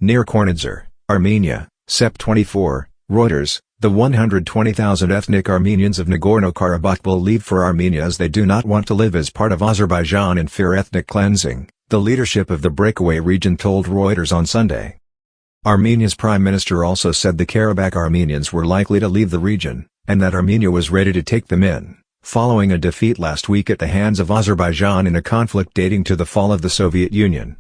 Near Kornitzer, Armenia, Sep 24, Reuters. The 120,000 ethnic Armenians of Nagorno-Karabakh will leave for Armenia as they do not want to live as part of Azerbaijan and fear ethnic cleansing, the leadership of the breakaway region told Reuters on Sunday. Armenia's prime minister also said the Karabakh Armenians were likely to leave the region, and that Armenia was ready to take them in, following a defeat last week at the hands of Azerbaijan in a conflict dating to the fall of the Soviet Union.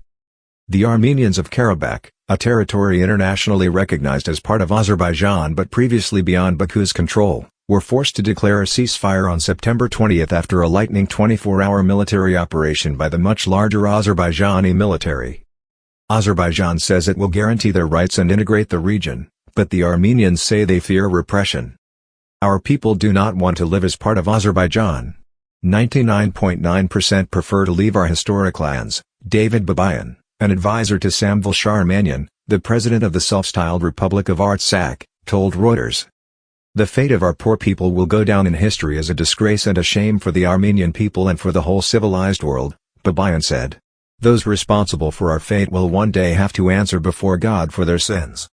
The Armenians of Karabakh, a territory internationally recognized as part of Azerbaijan but previously beyond Baku's control, were forced to declare a ceasefire on September 20 after a lightning 24-hour military operation by the much larger Azerbaijani military. Azerbaijan says it will guarantee their rights and integrate the region, but the Armenians say they fear repression. Our people do not want to live as part of Azerbaijan. 99.9% prefer to leave our historic lands, David Babayan, an advisor to Samvel Shah Armenian, the president of the self-styled Republic of Artsakh, told Reuters. The fate of our poor people will go down in history as a disgrace and a shame for the Armenian people and for the whole civilized world, Babayan said. Those responsible for our fate will one day have to answer before God for their sins.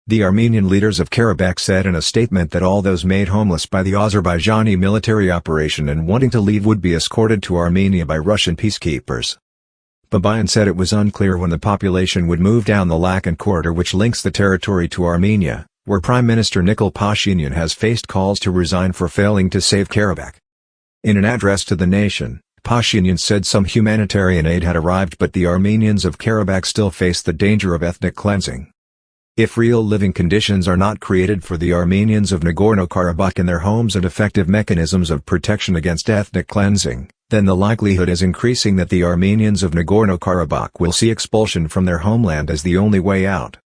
The Armenian leaders of Karabakh said in a statement that all those made homeless by the Azerbaijani military operation and wanting to leave would be escorted to Armenia by Russian peacekeepers. Babayan said it was unclear when the population would move down the Lakan corridor which links the territory to Armenia, where Prime Minister Nikol Pashinyan has faced calls to resign for failing to save Karabakh. In an address to the nation, Pashinyan said some humanitarian aid had arrived but the Armenians of Karabakh still face the danger of ethnic cleansing. If real living conditions are not created for the Armenians of Nagorno-Karabakh in their homes and effective mechanisms of protection against ethnic cleansing, then the likelihood is increasing that the Armenians of Nagorno-Karabakh will see expulsion from their homeland as the only way out.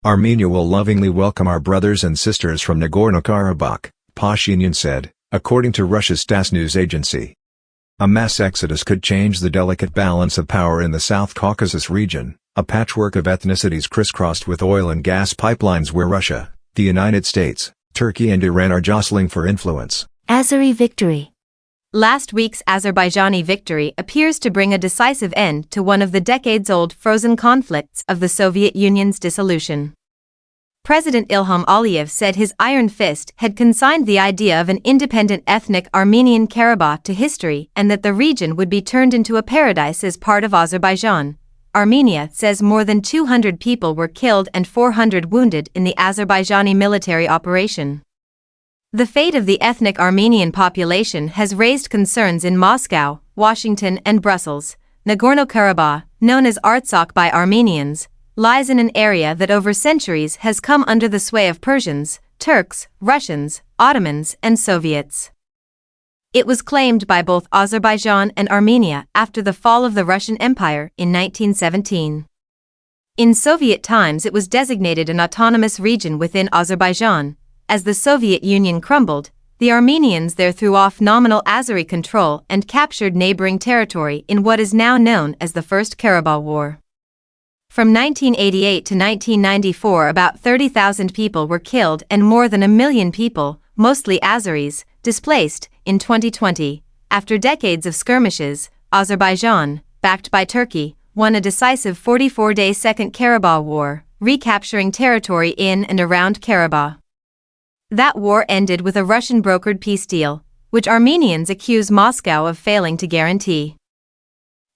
Armenia will lovingly welcome our brothers and sisters from Nagorno-Karabakh, Pashinyan said, according to Russia's TASS news agency. A mass exodus could change the delicate balance of power in the South Caucasus region, a patchwork of ethnicities crisscrossed with oil and gas pipelines where Russia, the United States, Turkey and Iran are jostling for influence. Azeri victory. Last week's Azerbaijani victory appears to bring a decisive end to one of the decades-old frozen conflicts of the Soviet Union's dissolution. President Ilham Aliyev said his iron fist had consigned the idea of an independent ethnic Armenian Karabakh to history and that the region would be turned into a paradise as part of Azerbaijan. Armenia says more than 200 people were killed and 400 wounded in the Azerbaijani military operation. The fate of the ethnic Armenian population has raised concerns in Moscow, Washington and Brussels. Nagorno-Karabakh, known as Artsakh by Armenians, lies in an area that over centuries has come under the sway of Persians, Turks, Russians, Ottomans and Soviets. It was claimed by both Azerbaijan and Armenia after the fall of the Russian Empire in 1917. In Soviet times it was designated an autonomous region within Azerbaijan. As the Soviet Union crumbled, the Armenians there threw off nominal Azeri control and captured neighboring territory in what is now known as the First Karabakh War. From 1988 to 1994 about 30,000 people were killed and more than 1 million people, mostly Azeris, displaced. In 2020, after decades of skirmishes, Azerbaijan, backed by Turkey, won a decisive 44-day Second Karabakh War, recapturing territory in and around Karabakh. That war ended with a Russian-brokered peace deal, which Armenians accuse Moscow of failing to guarantee.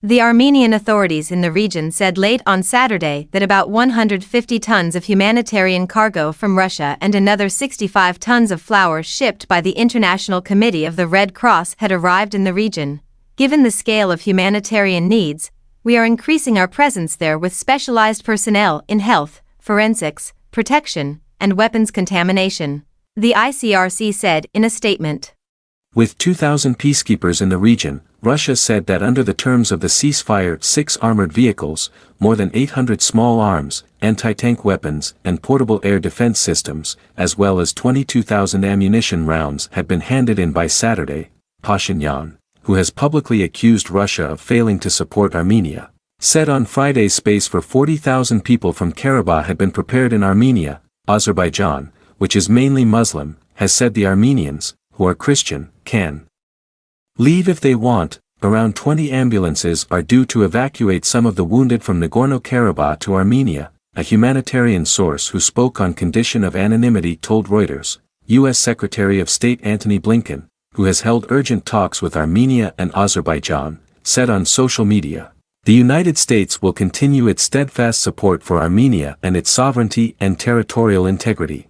The Armenian authorities in the region said late on Saturday that about 150 tons of humanitarian cargo from Russia and another 65 tons of flour shipped by the International Committee of the Red Cross had arrived in the region. Given the scale of humanitarian needs, we are increasing our presence there with specialized personnel in health, forensics, protection, and weapons contamination, the ICRC said in a statement. With 2,000 peacekeepers in the region, Russia said that under the terms of the ceasefire 6 armored vehicles, more than 800 small arms, anti-tank weapons and portable air defense systems, as well as 22,000 ammunition rounds had been handed in by Saturday. Pashinyan, who has publicly accused Russia of failing to support Armenia, said on Friday space for 40,000 people from Karabakh had been prepared in Armenia. Azerbaijan, which is mainly Muslim, has said the Armenians, who are Christian, can leave if they want. Around 20 ambulances are due to evacuate some of the wounded from Nagorno-Karabakh to Armenia, a humanitarian source who spoke on condition of anonymity told Reuters. U.S. Secretary of State Antony Blinken, who has held urgent talks with Armenia and Azerbaijan, said on social media, "The United States will continue its steadfast support for Armenia and its sovereignty and territorial integrity."